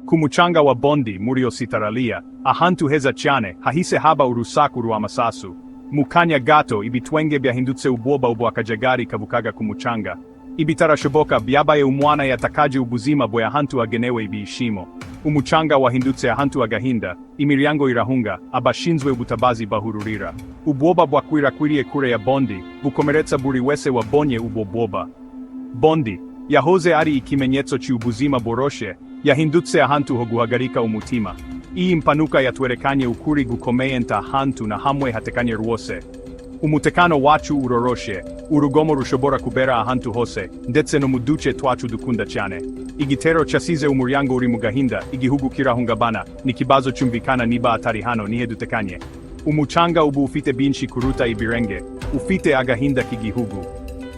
Kumuchanga wa bondi muri ositaralia, ahantu heza cyane hahise haba urusaku rw'amasasu. Mukanya gato ibitwenge byahindutse ubwoba ubwakajagari kavukaga kumuchanga. Ibitarashoboka byabaye umwana yatakaje ubuzima bwe ahantu agenewe ibishimo. Umuchanga wahindutse ahantu agahinda, imiryango irahunga, abashinzwe ubutabazi bahururira. Ubwoba bwakwirakwiriye kure ya bondi, bukomeretsa buri wese wabonye ubwo bwoba. Bondi yahoze ari ikimenyetso cy'ubuzima boroshe, yahindutse ahantu ho guhagarika umutima. Iyi mpanuka yatwerekanye ukuri gukomeye nta hantu na hamwe hatekanye rwose. Umutekano wacu uroroshe, urugomo rushobora kubera ahantu hose, ndetse no mu duce twacu dukunda cyane. Igitero cyasize umuryango uri mu gahinda, igihugu kirahungabana, n'ikibazo cyumvikana niba atari hano nihe dutekanye. Umuchanga ubu ufite byinshi kuruta ibirenge, ufite agahinda k'igihugu.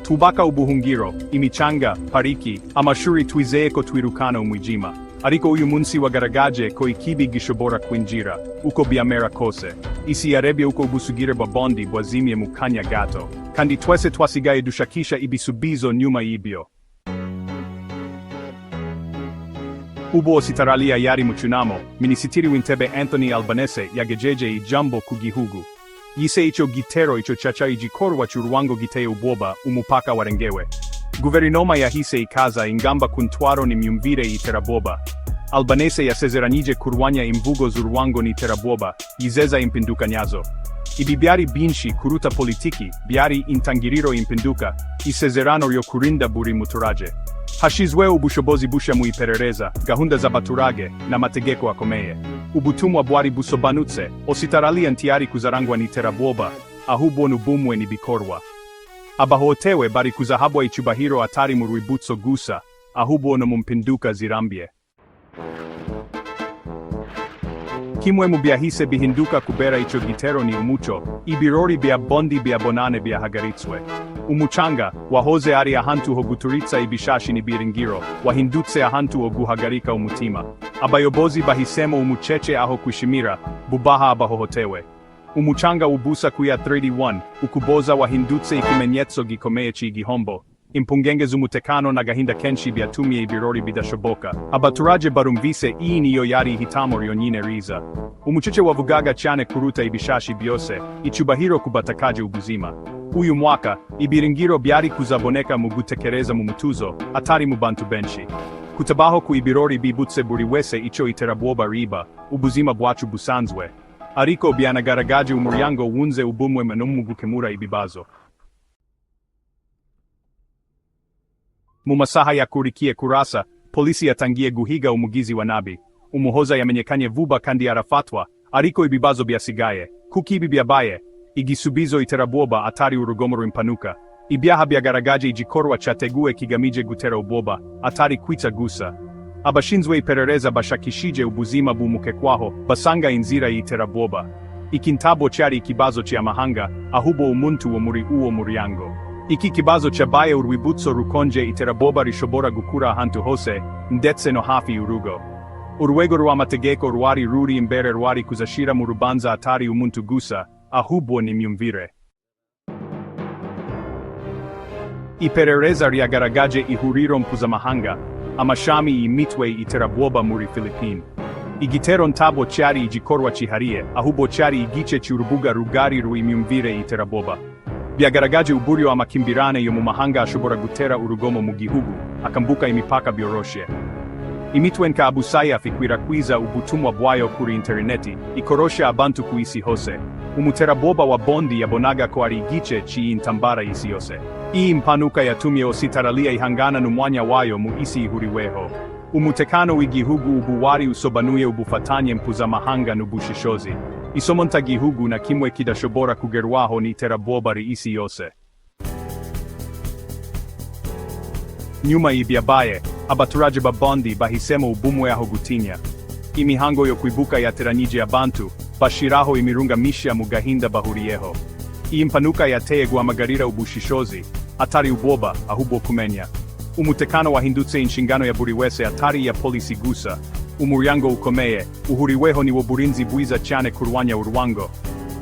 Tubaka ubuhungiro, imicanga, pariki, amashuri twizeye ko twirukana umwijima. Ariko uyu munsi wagaragaje ko ikibi gishobora kwinjira, uko byamera kose. Isi yarebye uko ubusugire bwa bondi bwazimye mu kanya gato, kandi twese twasigaye dushakisha ibisubizo nyuma y'ibyo. Ubu ositaralia yari mu cyunamo, Minisitiri w'Intebe Anthony Albanese yagejeje ijambo ku gihugu. Yise ico gitero ico caca igikorwa cy'uruwango giteye ubwoba umupaka warengewe. Guverinoma yahise ikaza ingamba ku ntwaro n'imyumvire y'iterabwoba. Albanese yasezeranyije kurwanya imvugo z'uruwango n'iterabwoba, yizeza impinduka nyazo. Ibi byari byinshi kuruta politiki, byari intangiriro impinduka, isezerano ryo kurinda buri muturage. Hashizweho ubushobozi busha mu iperereza, gahunda z'abaturage, n'amategeko akomeye. Ubutumwa bwari busobanutse, ositaralia ntiyari kuzarangwa n'iterabwoba, ahubwo n'ubumwe n'ibikorwa. Abahotewe bari kuzahabwa icyubahiro atari mu rwibutso gusa, ahubwo no mu mpinduka zirambye. Kimwe mu byahise bihinduka kubera ico gitero ni umuco, ibirori bya bondi bya bonane byahagaritswe. Umuchanga, wahoze ari ahantu ho guturitsa ibishashi n'ibiringiro, wahindutse ahantu ho guhagarika umutima. Abayobozi bahisemo umucece aho kwishimira, bubaha abahohotewe. Umuchanga ubusa kuya 31, ukuboza wahindutse ikimenyetso gikomeye c'igihombo. Impungenge z'umutekano n'agahinda kenshi byatumye ibirori bidashoboka. Abaturage barumvise iyi niyo yari ihitamo ryonyine riza. Umucece wavugaga cyane kuruta ibishashi byose, icyubahiro kubatakaje ubuzima. Uyu mwaka, ibiringiro byari kuzaboneka mu gutekereza mu mutuzo, atari mu bantu benshi. Kutabaho ku ibirori bibutse buri wese ico iterabwoba riba, ubuzima bwacu busanzwe. Ariko byanagaragaje umuryango wunze ubumwe no mu gukemura ibibazo. Mu masaha yakurikiye kurasa, polisi yatangiye guhiga umugizi wa nabi. Umuhoza yamenyekanye vuba kandi arafatwa, ariko ibibazo byasigaye. Kuki ibi byabaye? Igisubizo iterabwoba atari urugomo rw'impanuka. Ibyaha byagaragaje igikorwa cyateguwe kigamije gutera ubwoba, atari kwita gusa. Abashinzwe iperereza bashakishije ubuzima bw'umukekwaho, basanga inzira y'iterabwoba. Iki ntabwo cyari ikibazo cy'amahanga, ahubwo umuntu wo muri uwo muryango. Iki kibazo cyabaye urwibutso rukonje iterabwoba rishobora gukura ahantu hose, ndetse no hafi y'urugo. Urwego rw'amategeko rwari ruri imbere rwari kuzashira mu rubanza atari umuntu gusa, ahubwo n'imyumvire. Iperereza ryagaragaje ihuriro mpuzamahanga, amashami y'imitwe y'iterabwoba muri Philippines. Igitero ntabwo cyari igikorwa cyihariye, ahubwo cyari igice cy'urubuga rugari rw'imyumvire y'iterabwoba. Byagaragaje uburyo amakimbirane yo mu mahanga ashobora gutera urugomo mu gihugu, akambuka imipaka byoroshe. Imitwe nka Abusaya ikwirakwiza ubutumwa bwayo kuri interineti, ikorosha abantu ku isi hose. Umuterabwoba wa bondi yabonaga ko ari igice cy'intambara y'isi yose. Iyi mpanuka yatumye ositaralia ihangana n'umwanya wayo mu isi ihuriweho. Umutekano w'igihugu ubu wari usobanuye ubufatanye mpuzamahanga n'ubushishozi. Isomo ntagihugu na kimwe kidashobora kugerwaho n'iterabwoba ry'isi yose. Nyuma y'ibyabaye, abaturage ba bondi bahisemo ubumwe aho gutinya. Imihango yo kwibuka yateranyije abantu, bashiraho imirunga mishya mu gahinda bahuriyeho. Iyi mpanuka yateye guhamagarira ubushishozi, atari ubwoba, ahubwo kumenya. Umutekano wahindutse inshingano ya buri wese atari ya polisi gusa. Umuryango ukomeye, uhuriweho ni wo burinzi bwiza cyane kurwanya urwango.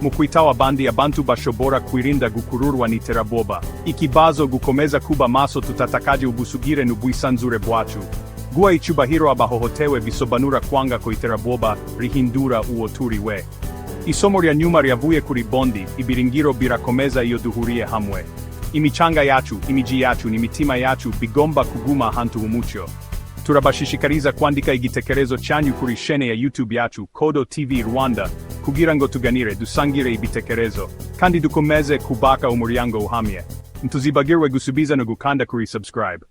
Mu kwitaho abandi abantu bashobora kwirinda gukururwa n'iterabwoba. Ikibazo gukomeza kuba maso tutatakaje ubusugire n'ubwisanzure bwacu. Gua icyubahiro abahohotewe bisobanura kwanga ko iterabwoba rihindura uoturi we. Isomo rya nyuma ryavuye kuri bondi, ibiringiro birakomeza iyo duhuriye hamwe. Imichanga yacu, imiji yacu n'imitima yacu bigomba kuguma ahantu h'umucyo. Turabashishikariza kwandika igitekerezo cyanyu kuri shene ya YouTube yacu Kodo TV Rwanda kugira ngo tuganire dusangire ibitekerezo kandi dukomeze kubaka umuryango uhamye. Ntuzibagirwe gusubiza no gukanda kuri subscribe.